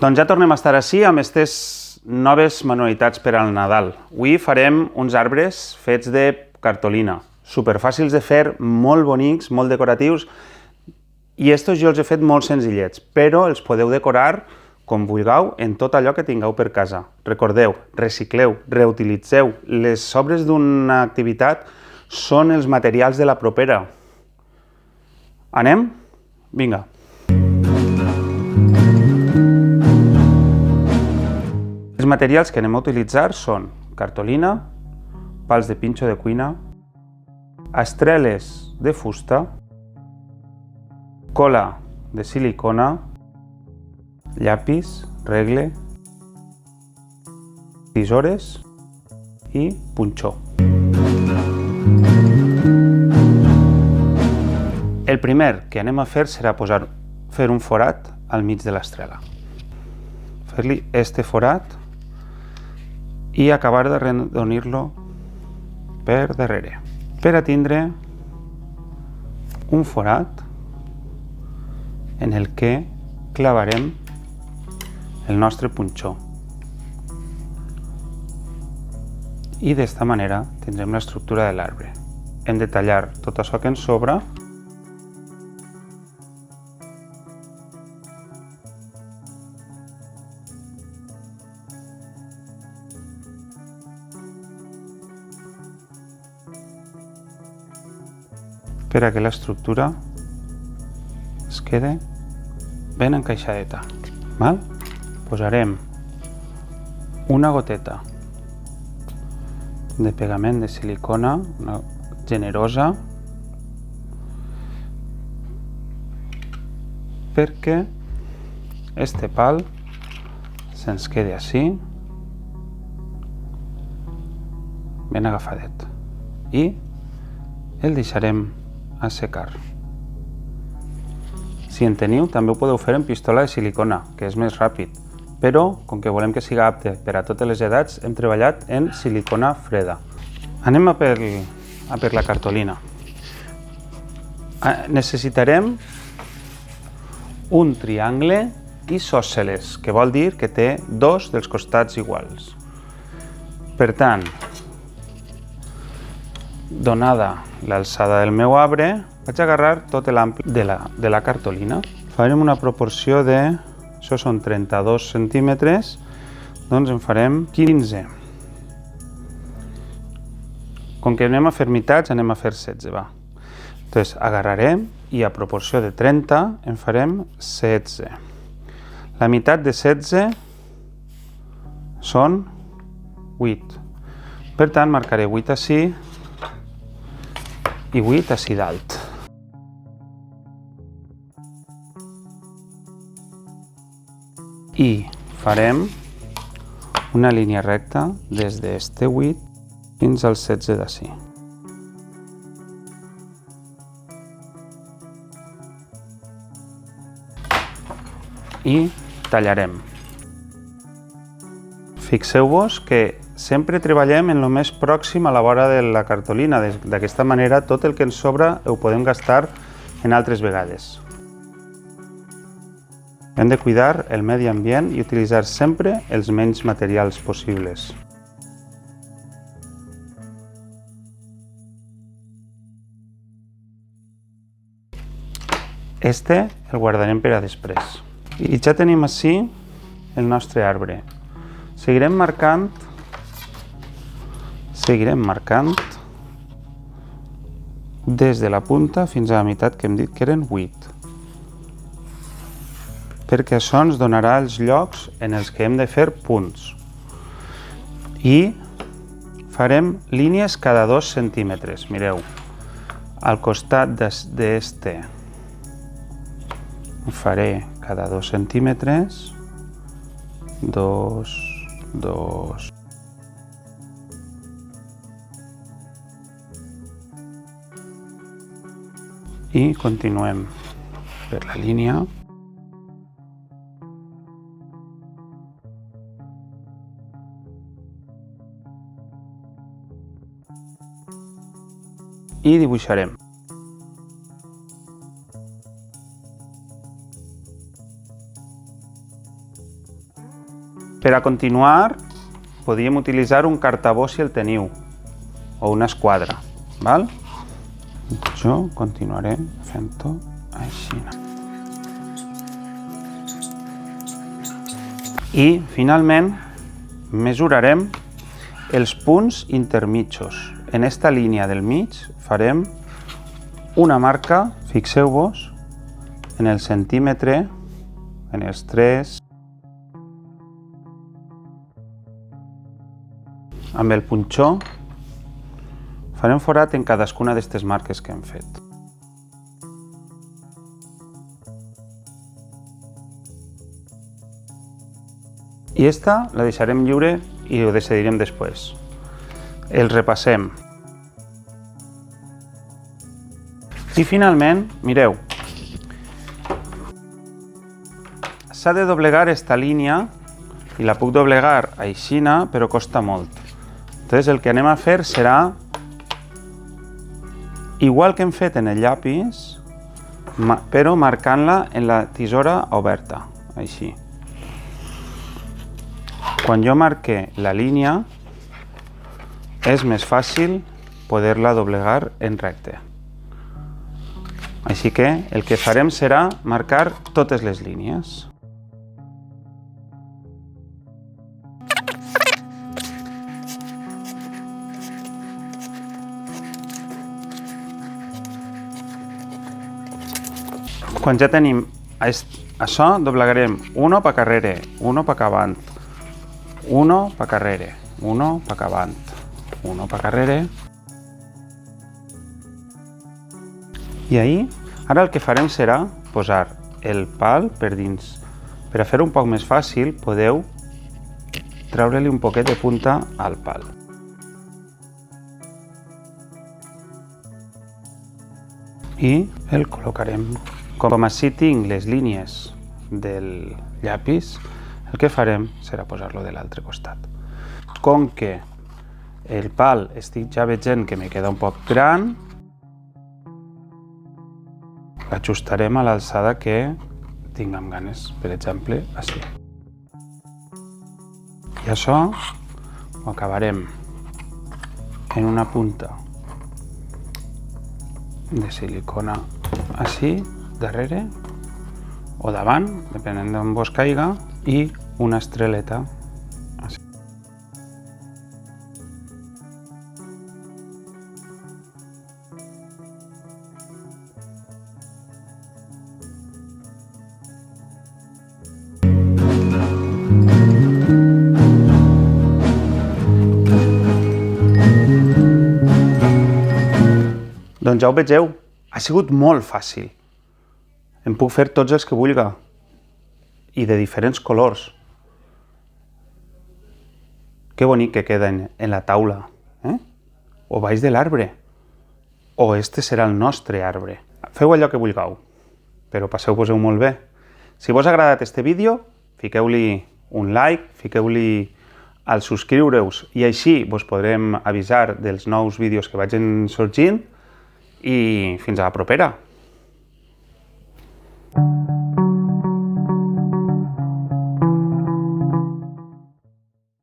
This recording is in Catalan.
Doncs ja tornem a estar ací amb aquestes noves manualitats per al Nadal. Avui farem uns arbres fets de cartolina, superfàcils de fer, molt bonics, molt decoratius, i estos jo els he fet molt senzillets, però els podeu decorar com vulgueu en tot allò que tingueu per casa. Recordeu, recicleu, reutilitzeu. Les sobres d'una activitat són els materials de la propera. Anem? Vinga. Els materials que anem a utilitzar són cartolina, pals de pinxo de cuina, estreles de fusta, cola de silicona, llapis, regle, tisores i punxó. El primer que anem a fer serà fer un forat al mig de l'estrela. Fer-li este forat i acabar d'arredonir-lo per darrere, per a tindre un forat en el que clavarem el nostre punxó. I d'esta manera tindrem l'estructura de l'arbre. Hem de tallar tot això que ens sobra per a que l'estructura es quede ben encaixadeta. Posarem una goteta de pegament de silicona, una generosa, perquè este pal se'ns quede així, ben agafadet, i el deixarem assecar. Si en teniu, també ho podeu fer en pistola de silicona, que és més ràpid, però, com que volem que sigui apte per a totes les edats, hem treballat en silicona freda. Anem a per la cartolina. Necessitarem un triangle isòsceles, que vol dir que té dos dels costats iguals. Per tant, donada l'alçada del meu arbre, vaig agarrar tot l'ampli de la cartolina. Farem una proporció de, això són 32 centímetres, doncs en farem 15. Com que anem a fer meitats, anem a fer 16, va. Doncs agarrarem i a proporció de 30 en farem 16. La meitat de 16 són 8. Per tant, marcaré 8 ací i 8 ací dalt. I farem una línia recta des d'este 8 fins al 16 d'ací. I tallarem. Fixeu-vos que sempre treballem en el més pròxim a la vora de la cartolina. D'aquesta manera, tot el que ens sobra ho podem gastar en altres vegades. Hem de cuidar el medi ambient i utilitzar sempre els menys materials possibles. Este el guardarem per a després. I ja tenim ací el nostre arbre. Seguirem marcant des de la punta fins a la meitat, que hem dit que eren 8. Perquè això ens donarà els llocs en els que hem de fer punts. I farem línies cada 2 centímetres. Mireu, al costat d'este faré cada 2 centímetres, 2, 2. I continuem per la línia. I dibuixarem. Per a continuar, podríem utilitzar un cartabó si el teniu, o una esquadra, val? Jo continuaré fent-ho així. I, finalment, mesurarem els punts intermitjos. En esta línia del mig farem una marca, fixeu-vos, en el centímetre, en els 3, amb el punxó farem forat en cadascuna d'aquestes marques que hem fet. I esta la deixarem lliure i ho decidirem després. El repassem. I finalment, mireu, s'ha de doblegar esta línia i la puc doblegar aixina, però costa molt. Entonces el que anem a fer serà, igual que hem fet en el llapis, però marcant-la en la tisora oberta, així. Quan jo marque la línia, és més fàcil poder-la doblegar en recte. Així que el que farem serà marcar totes les línies. Quan ja tenim això, doblegarem uno pa carrere, uno pa avant, uno pa carrere, uno pa avant, uno pa carrere. I ahí, ara el que farem serà posar el pal per dins. Per a fer-ho un poc més fàcil, podeu treure-li un poquet de punta al pal. I el col·locarem. Com així tinc les línies del llapis, el que farem serà posar-lo de l'altre costat. Com que el pal estic ja veient que me queda un poc gran, l'ajustarem a l'alçada que tinguem ganes, per exemple, així. I això ho acabarem en una punta de silicona així, darrere o davant, depenent d'on vos caiga, i una estreleta així. Doncs ja ho vegeu, ha sigut molt fàcil. En puc fer tots els que vulga i de diferents colors. Que bonic que queden en la taula, o baix de l'arbre, o este serà el nostre arbre. Feu allò que vulgueu, però passeu-vos-ho molt bé. Si vos ha agradat este vídeo, fiqueu-li un like, fiqueu-li al subscriure-us i així vos podrem avisar dels nous vídeos que vagin sorgint i fins a la propera.